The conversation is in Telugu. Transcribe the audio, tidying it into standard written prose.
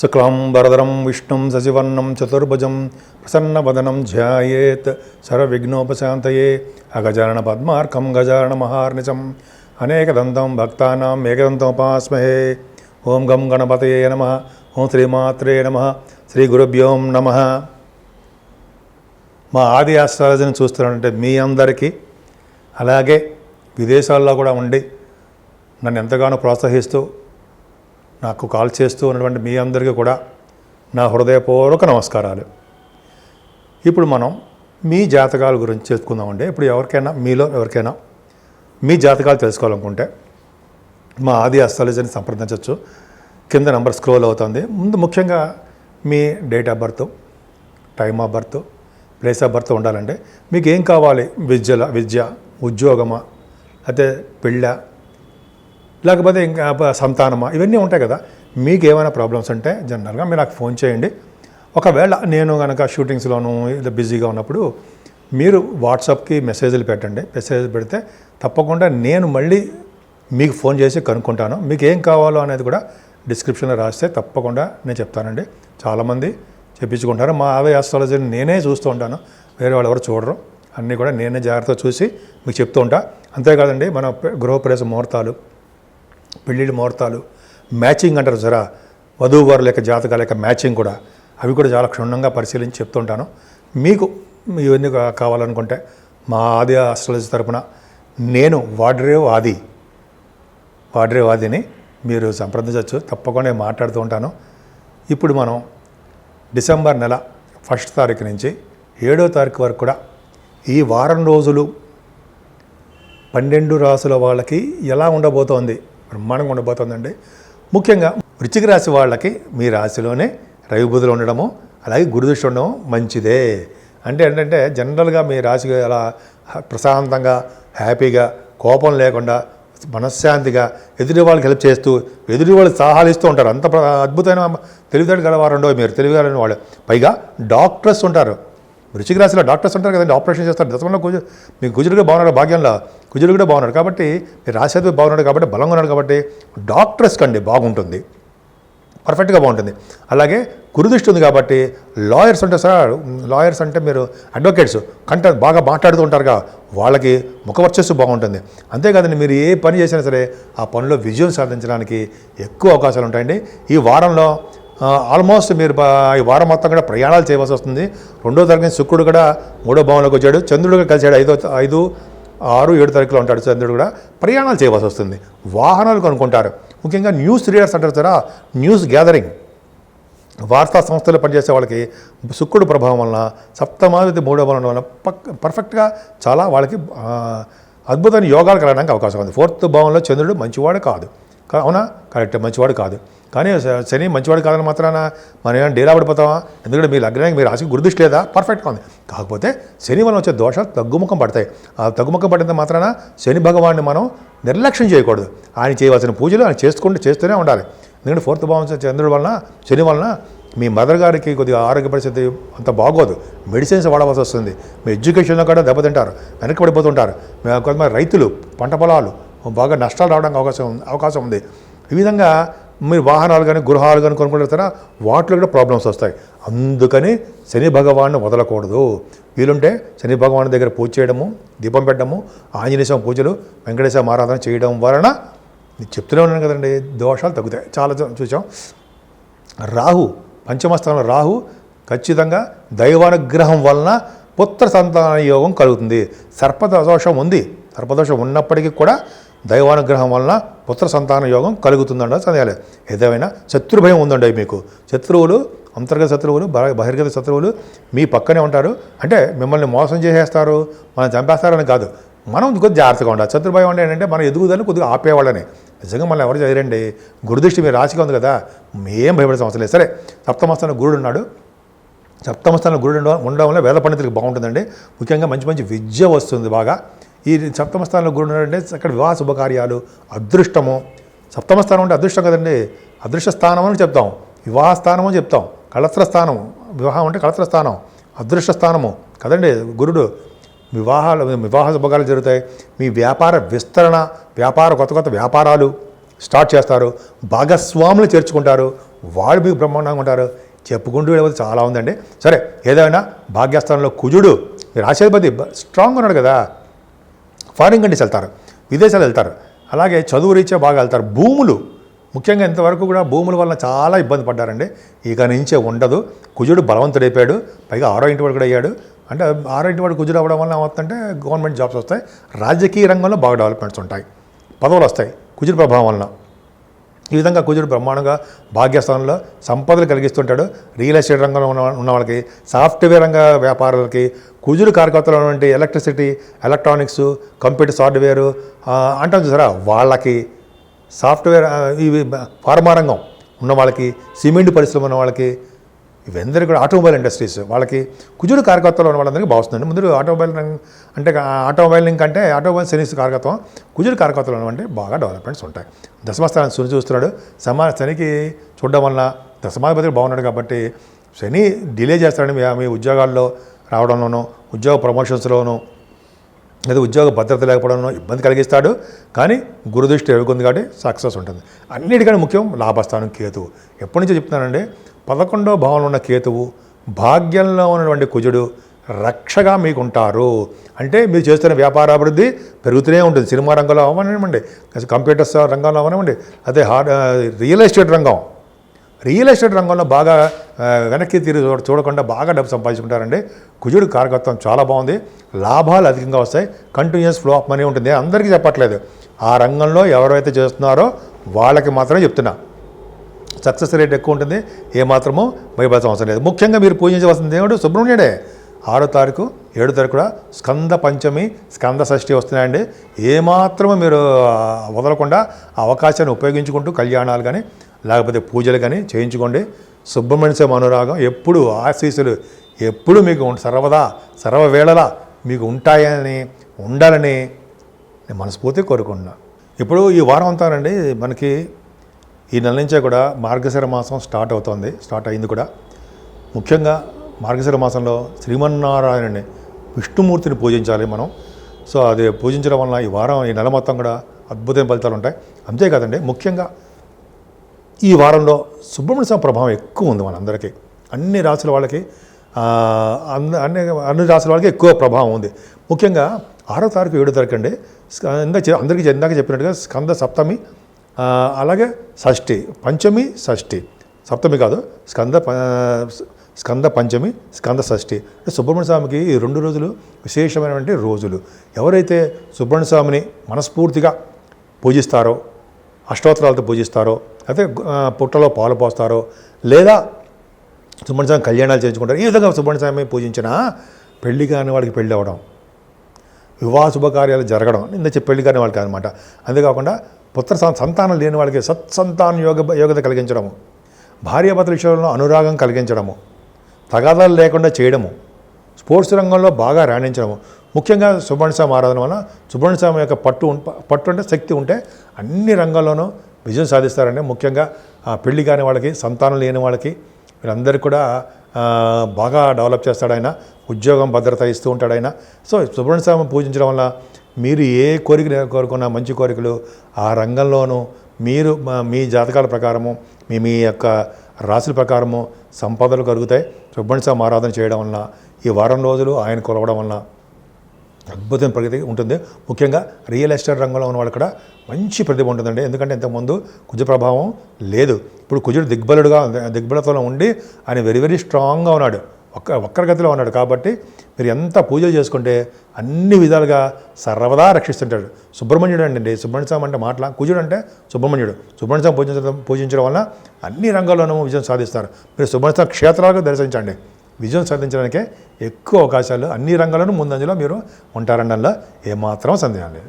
శుక్లాంబరధరం విష్ణుం శశివర్ణం చతుర్భుజం ప్రసన్నవదనం ధ్యాయేత్ సర్వవిఘ్నోపశాంతయే అగజానన పద్మార్కం గజానన మహార్నిశం అనేకదంతం భక్తానాం ఏకదంతముపాస్మహే. ఓం గం గణపతయే నమః. ఓం శ్రీమాత్రే నమః. శ్రీ గురుభ్యోం నమః. మా ఆది ఆస్ట్రాలజీని చూస్తున్నారంటే మీ అందరికీ, అలాగే విదేశాల్లో కూడా ఉండి నన్ను ఎంతగానో ప్రోత్సహిస్తూ నాకు కాల్ చేస్తూ ఉన్నటువంటి మీ అందరికీ కూడా నా హృదయపూర్వక నమస్కారాలు. ఇప్పుడు మనం మీ జాతకాల గురించి చెప్పుకుందామండి. ఇప్పుడు మీలో ఎవరికైనా మీ జాతకాలు తెలుసుకోవాలనుకుంటే మా ఆది ఆస్ట్రాలజీని సంప్రదించవచ్చు. కింద నెంబర్ స్క్రోల్ అవుతుంది. ముందు ముఖ్యంగా మీ date of birth, time of birth, place of birth ఉండాలంటే మీకు ఏం కావాలి, విద్య, ఉద్యోగమా, అయితే పెళ్ళ, లేకపోతే ఇంకా సంతానమా, ఇవన్నీ ఉంటాయి కదా. మీకు ఏమైనా ప్రాబ్లమ్స్ ఉంటే జనరల్గా మీరు నాకు ఫోన్ చేయండి. ఒకవేళ నేను కనుక షూటింగ్స్లోనూ ఇలా బిజీగా ఉన్నప్పుడు మీరు వాట్సాప్కి మెసేజ్లు పెట్టండి. మెసేజ్ పెడితే తప్పకుండా నేను మళ్ళీ మీకు ఫోన్ చేసి కనుక్కుంటాను. మీకు ఏం కావాలో అనేది కూడా డిస్క్రిప్షన్లో రాస్తే తప్పకుండా నేను చెప్తానండి. చాలామంది చెప్పించుకుంటారు. మా ఆది ఆస్ట్రాలజీని నేనే చూస్తూ ఉంటాను, వేరే వాళ్ళు ఎవరు చూడరు. అన్నీ కూడా నేనే జాగ్రత్తగా చూసి మీకు చెప్తూ ఉంటా. అంతేకాదండి, మన గృహప్రవేశ ముహూర్తాలు, పెళ్ళిళ్ళ ముహూర్తాలు, మ్యాచింగ్ అంటారు సరే, వధువు వారు లేక జాతకాల యొక్క మ్యాచింగ్ కూడా, అవి కూడా చాలా క్షుణ్ణంగా పరిశీలించి చెప్తుంటాను. మీకు ఇవన్నీ కావాలనుకుంటే మా ఆది ఆస్ట్రాలజీ తరపున నేను వాడ్రేవ్ ఆదిని మీరు సంప్రదించవచ్చు. తప్పకుండా నేను మాట్లాడుతూ ఉంటాను. ఇప్పుడు మనం డిసెంబర్ నెల 1వ తారీఖు నుంచి 7వ తారీఖు వరకు కూడా ఈ వారం రోజులు 12 రాసుల వాళ్ళకి ఎలా ఉండబోతోంది, బ్రహ్మాండంగా ఉండబోతోందండి. ముఖ్యంగా వృశ్చిక రాశి వాళ్ళకి మీ రాశిలోనే రవి బుధులు ఉండడము, అలాగే గురుదృష్టి ఉండడం మంచిదే. అంటే ఏంటంటే జనరల్గా మీ రాశికి అలా ప్రశాంతంగా, హ్యాపీగా, కోపం లేకుండా, మనశ్శాంతిగా ఎదుటి వాళ్ళకి హెల్ప్ చేస్తూ, ఎదుటి వాళ్ళకి సలహాలు ఇస్తూ ఉంటారు. అంత అద్భుతమైన తెలివితేటలు గలవారు ఉండవు మీరు, తెలివిగలని వాళ్ళు. పైగా డాక్టర్స్ ఉంటారు. వృశ్చిక రాశిలో డాక్టర్స్ ఉంటారు కదండి, ఆపరేషన్ చేస్తారు. దశమంలో మీకు కుజుడు కూడా బాగున్నాడు, భాగ్యంలో కుజుడు కూడా బాగున్నాడు కాబట్టి, మీరు రాశాది బాగున్నాడు కాబట్టి, బలంగా ఉన్నాడు కాబట్టి డాక్టర్స్ కండి బాగుంటుంది, పర్ఫెక్ట్గా బాగుంటుంది. అలాగే గురుదృష్టి ఉంది కాబట్టి లాయర్స్ ఉంటారు సార్. లాయర్స్ అంటే మీరు అడ్వకేట్స్, బాగా మాట్లాడుతూ ఉంటారుగా, వాళ్ళకి ముఖవర్చస్సు బాగుంటుంది. అంతేకాదండి, మీరు ఏ పని చేసినా సరే ఆ పనిలో విజయం సాధించడానికి ఎక్కువ అవకాశాలు ఉంటాయండి. ఈ వారంలో ఆల్మోస్ట్ మీరు ఈ వారం మొత్తం కూడా ప్రయాణాలు చేయవలసి వస్తుంది. 2వ తారీఖు శుక్రుడు కూడా 3వ భావంలోకి వచ్చాడు, చంద్రుడు కూడా కలిసాడు. 5, 6, 7 తారీఖులో ఉంటాడు చంద్రుడు కూడా. ప్రయాణాలు చేయవలసి వస్తుంది, వాహనాలు కొనుక్కుంటారు. ముఖ్యంగా న్యూస్ రీడర్స్ అంటారు సార్, న్యూస్ గ్యాదరింగ్, వార్తా సంస్థలు పనిచేసే వాళ్ళకి శుక్రుడు ప్రభావం వలన, సప్తమాధిపతి 3వ భావం వలన పర్ఫెక్ట్గా చాలా వాళ్ళకి అద్భుతమైన యోగాలు కలగడానికి అవకాశం ఉంది. 4వ భావంలో చంద్రుడు మంచివాడు కాదు, అవునా? కరెక్ట్, మంచివాడు కాదు. కానీ శని మంచివాడు కాదని మాత్రాన మనం ఏమైనా డేలా పడిపోతామా? ఎందుకంటే మీ లగ్నానికి మీరు రాశికి గుర్తిష్టి లేదా, పర్ఫెక్ట్గా ఉంది. కాకపోతే శని వల్ల వచ్చే దోషాలు తగ్గుముఖం పడతాయి. ఆ తగ్గుముఖం పడినంత మాత్రాన శని భగవాన్ని మనం నిర్లక్ష్యం చేయకూడదు. ఆయన చేయవలసిన పూజలు ఆయన చేస్తూనే ఉండాలి. ఎందుకంటే 4వ భావం చంద్రుడి వలన, శని వలన మీ మదర్ గారికి కొద్దిగా ఆరోగ్య పరిస్థితి అంత బాగోదు, మెడిసిన్స్ వాడవలసి వస్తుంది. మీ ఎడ్యుకేషన్లో కూడా దెబ్బతింటారు, వెనక్కి పడిపోతుంటారు. కొంతమంది రైతులు పంట పొలాలు బాగా నష్టాలు రావడానికి అవకాశం ఉంది. ఈ విధంగా మీరు వాహనాలు కానీ గృహాలు కానీ కొనుక్కుంటారా, వాటిలో కూడా ప్రాబ్లమ్స్ వస్తాయి. అందుకని శని భగవాన్ని వదలకూడదు. వీలుంటే శని భగవాన్ దగ్గర పూజ చేయడము, దీపం పెట్టడము, ఆంజనేయ స్వామి పూజలు, వెంకటేశ్వర ఆరాధన చేయడం వలన నేను చెప్తూనే ఉన్నాను కదండి, దోషాలు తగ్గుతాయి. చాలా చూసాం. రాహు, పంచమస్థానంలో రాహు ఖచ్చితంగా దైవానుగ్రహం వలన పుత్ర సంతాన యోగం కలుగుతుంది. సర్పదోషం ఉంది, సర్పదోషం ఉన్నప్పటికీ కూడా దైవానుగ్రహం వలన పుత్ర సంతాన యోగం కలుగుతుందండి. సందేహాలేదు. ఏదేమైనా శత్రుభయం ఉందండి మీకు. శత్రువులు, అంతర్గత శత్రువులు, బహిర్గత శత్రువులు మీ పక్కనే ఉంటారు. అంటే మిమ్మల్ని మోసం చేసేస్తారు, మనం చంపేస్తారని కాదు, మనం కొద్దిగా జాగ్రత్తగా ఉండాలి. శత్రుభయం అంటే ఏంటంటే మనం ఎదుగుదని కొద్దిగా ఆపేవాళ్ళని. నిజంగా మనం ఎవరు చేయరండి. గురుదృష్టి మీరు రాశిగా ఉంది కదా, ఏం భయపడే అవసరం లేదు. సరే, సప్తమస్థానంలో గురుడు ఉన్నాడు. సప్తమస్థానంలో గురుడు ఉండడం వల్ల వేద పండితులకు బాగుంటుందండి. ముఖ్యంగా మంచి మంచి విద్య వస్తుంది బాగా. ఈ సప్తమ స్థానంలో గురుడు అంటే అక్కడ వివాహ శుభకార్యాలు, అదృష్టము. సప్తమ స్థానం అంటే అదృష్టం కదండి, అదృష్ట స్థానం అని చెప్తాం, వివాహ స్థానం అని చెప్తాం, కళత్ర స్థానం. వివాహం అంటే కళత్ర స్థానం, అదృష్ట స్థానము కదండి గురుడు. వివాహ శుభకార్యాలు జరుగుతాయి. మీ వ్యాపార విస్తరణ, కొత్త వ్యాపారాలు స్టార్ట్ చేస్తారు, భాగస్వాములు చేర్చుకుంటారు, వాళ్ళు మీకు బ్రహ్మాండంగా ఉంటారు. చెప్పుకుంటూ వెళ్ళిపోతే చాలా ఉందండి. సరే, ఏదైనా భాగ్యస్థానంలో కుజుడు రాశాధిపతి స్ట్రాంగ్ ఉన్నాడు కదా, ఫారిన్ కంట్రీస్ వెళ్తారు, విదేశాలు వెళ్తారు, అలాగే చదువు రీత్యా బాగా వెళ్తారు. భూములు ముఖ్యంగా ఇంతవరకు కూడా భూముల వల్ల చాలా ఇబ్బంది పడ్డారండి. ఇక నుంచే ఉండదు. కుజుడు బలవంతుడైపోయాడు, పైగా 6వ ఇంటి వాడు కూడా అయ్యాడు. అంటే 6వ ఇంటి వాడు కుజుడు అవ్వడం వల్ల ఏమవుతుందంటే గవర్నమెంట్ జాబ్స్ వస్తాయి, రాజకీయ రంగంలో బాగా డెవలప్మెంట్స్ ఉంటాయి, పదవులు వస్తాయి కుజుడు ప్రభావం వలన. ఈ విధంగా కుజుడు బ్రహ్మాండంగా భాగ్యస్థానంలో సంపదలు కలిగిస్తుంటాడు. రియల్ ఎస్టేట్ రంగంలో ఉన్న వాళ్ళకి, సాఫ్ట్వేర్ రంగ వ్యాపారులకి, కుజుడు కారకత్వంలో ఉన్నటువంటి ఎలక్ట్రిసిటీ, ఎలక్ట్రానిక్స్, కంప్యూటర్ సాఫ్ట్వేరు అంటాం చూసారా, వాళ్ళకి, సాఫ్ట్వేర్ ఇవి ఫార్మా రంగం ఉన్న వాళ్ళకి, సిమెంట్ పరిశ్రమ ఉన్న వాళ్ళకి, ఇవందరికీ కూడా ఆటోమొబైల్ ఇండస్ట్రీస్ వాళ్ళకి కుజుడు కారకత్వంలో ఉన్న వాళ్ళందరికీ బాగుస్తుందండి. ముందు ఆటోమొబైల్ అంటే ఆటోమొబైల్ అంటే ఆటోమొబైల్ శని కారకత్వం, కుజుడు కారకత్వంలో ఉన్నవంటే బాగా డెవలప్మెంట్స్ ఉంటాయి. దశమస్థానం శని చూస్తున్నాడు. శనికి చూడడం వల్ల దశమాధిపతి బాగున్నాడు కాబట్టి శని డిలే చేస్తాడని మీ ఉద్యోగాల్లో రావడంలోనూ, ఉద్యోగ ప్రమోషన్స్లోనూ, లేదా ఉద్యోగ భద్రత లేకపోవడంలో ఇబ్బంది కలిగిస్తాడు. కానీ గురుదృష్టి ఎరుగుంది కాబట్టి సక్సెస్ ఉంటుంది. అన్నిటికంటే ముఖ్యం లాభస్థానం కేతువు. ఎప్పటి నుంచో చెప్తున్నానండి, 11వ భావంలో ఉన్న కేతువు, భాగ్యంలో ఉన్నటువంటి కుజుడు రక్షగా మీకు ఉంటారు. అంటే మీరు చేస్తున్న వ్యాపారాభివృద్ధి పెరుగుతూనే ఉంటుంది. సినిమా రంగంలో అవనివ్వండి, కంప్యూటర్స్ రంగంలో అవనివ్వండి, అదే రియల్ ఎస్టేట్ రంగంలో బాగా వెనక్కి తిరిగి చూడకుండా బాగా డబ్బు సంపాదించుకుంటారండి. కుజుడు కారకత్వం చాలా బాగుంది, లాభాలు అధికంగా వస్తాయి, కంటిన్యూస్ ఫ్లో ఆఫ్ మనీ ఉంటుంది. అందరికీ చెప్పట్లేదు, ఆ రంగంలో ఎవరైతే చేస్తున్నారో వాళ్ళకి మాత్రమే చెప్తున్నా. సక్సెస్ రేట్ ఎక్కువ ఉంటుంది, ఏమాత్రమూ భయపడాల్సిన అవసరం లేదు. ముఖ్యంగా మీరు పూజించవలసిన దేవుడు సుబ్రహ్మణ్యుడే. 6వ తారీఖు 7వ తారీఖు కూడా స్కంద పంచమి, స్కంద షష్ఠి వస్తున్నాయండి. ఏమాత్రమూ మీరు వదలకుండా ఆ అవకాశాన్ని ఉపయోగించుకుంటూ కళ్యాణాలు కానీ లేకపోతే పూజలు కానీ చేయించుకోండి. సుబ్రహ్మణ్య స్వామి అనురాగం ఎప్పుడు, ఆశీస్సులు ఎప్పుడు మీకు సర్వదా సర్వవేళలా మీకు ఉండాలని నేను మనస్ఫూర్తిగా కోరుకుంటున్నాను. ఇప్పుడు ఈ వారం అంతానండి మనకి ఈ నెల నుంచే కూడా మార్గశిర మాసం స్టార్ట్ అయింది కూడా. ముఖ్యంగా మార్గశిర మాసంలో శ్రీమన్నారాయణుని, విష్ణుమూర్తిని పూజించాలి మనం. సో అది పూజించడం వల్ల ఈ నెల మొత్తం కూడా అద్భుతమైన ఫలితాలు ఉంటాయి. అంతేకాదండి, ముఖ్యంగా ఈ వారంలో సుబ్రహ్మణ్య స్వామి ప్రభావం ఎక్కువ ఉంది మనందరికీ. అన్ని రాసుల వాళ్ళకి అన్ని రాసుల వాళ్ళకి ఎక్కువ ప్రభావం ఉంది. ముఖ్యంగా 6వ తారీఖు 7వ తారీఖు అండి, అందరికీ ఇందాక చెప్పినట్టుగా స్కంద సప్తమి, అలాగే షష్ఠి, పంచమి షష్ఠి, సప్తమి కాదు, స్కంద పంచమి, స్కంద షష్ఠి. సుబ్రహ్మణ్య స్వామికి ఈ 2 రోజులు విశేషమైనటువంటి రోజులు. ఎవరైతే సుబ్రహ్మణ్య స్వామిని మనస్ఫూర్తిగా పూజిస్తారో, అష్టోత్తరాలతో పూజిస్తారో, అయితే పుట్టలో పాలు పోస్తారో, లేదా సుబ్రహ్మణ్య స్వామి కళ్యాణాలు చేయించుకుంటారు. ఈ విధంగా సుబ్రహ్మణ్య స్వామి పూజించిన పెళ్లి కాని వాడికి పెళ్ళి అవ్వడం, వివాహ శుభకార్యాలు జరగడం, పెళ్లి కాని వాళ్ళకి అనమాట. అంతేకాకుండా పుత్ర సంతానం లేని వాళ్ళకి సత్సంతాన యోగ్యత కలిగించడము, భార్యాభర్తల విషయంలో అనురాగం కలిగించడము, తగాదాలు లేకుండా చేయడము, స్పోర్ట్స్ రంగంలో బాగా రాణించడము. ముఖ్యంగా సుబ్రహ్మణ్య స్వామి ఆరాధన వల్ల సుబ్రహ్మణ్య స్వామి యొక్క పట్టు అంటే శక్తి ఉంటే అన్ని రంగాల్లోనూ విజయం సాధిస్తారండి. ముఖ్యంగా పెళ్లి కాని వాళ్ళకి, సంతానం లేని వాళ్ళకి, వీళ్ళందరికీ కూడా బాగా డెవలప్ చేస్తాడు ఆయన. ఉద్యోగం భద్రత ఇస్తూ ఉంటాడు ఆయన. సో సుబ్రహ్మణ్య స్వామి పూజించడం వల్ల మీరు ఏ కోరిక కోరుకున్న మంచి కోరికలు ఆ రంగంలోనూ మీరు మీ జాతకాల ప్రకారము, మీ యొక్క రాశుల ప్రకారము సంపదలు కలుగుతాయి. సుబ్రహ్మణ్య స్వామి ఆరాధన చేయడం వలన, ఈ వారం రోజులు ఆయన కొలవడం వలన అద్భుతమైన ప్రగతి ఉంటుంది. ముఖ్యంగా రియల్ ఎస్టేట్ రంగంలో ఉన్న వాళ్ళు కూడా మంచి ప్రతిభ ఉంటుందండి. ఎందుకంటే ఇంతకుముందు కుజ ప్రభావం లేదు, ఇప్పుడు కుజుడు దిగ్బలత్వంలో ఉండి ఆయన వెరీ వెరీ స్ట్రాంగ్గా ఉన్నాడు, వక్రగతిలో ఉన్నాడు. కాబట్టి మీరు ఎంత పూజలు చేసుకుంటే అన్ని విధాలుగా సర్వదా రక్షిస్తుంటాడు. సుబ్రహ్మణ్యుడు అండి, సుబ్రహ్మణ్య స్వామి అంటే కుజుడు అంటే సుబ్రహ్మణ్యుడు. సుబ్రహ్మణ్య స్వామి పూజించడం వల్ల అన్ని రంగాల్లోనూ విజయం సాధిస్తారు. మీరు సుబ్రహ్మణ్య స్వామి క్షేత్రాలకు దర్శించండి, విజయం సాధించడానికే ఎక్కువ అవకాశాలు, అన్ని రంగాల్లోనూ ముందంజలో మీరు ఉంటారనడంలో ఏమాత్రం సందేహం లేదు.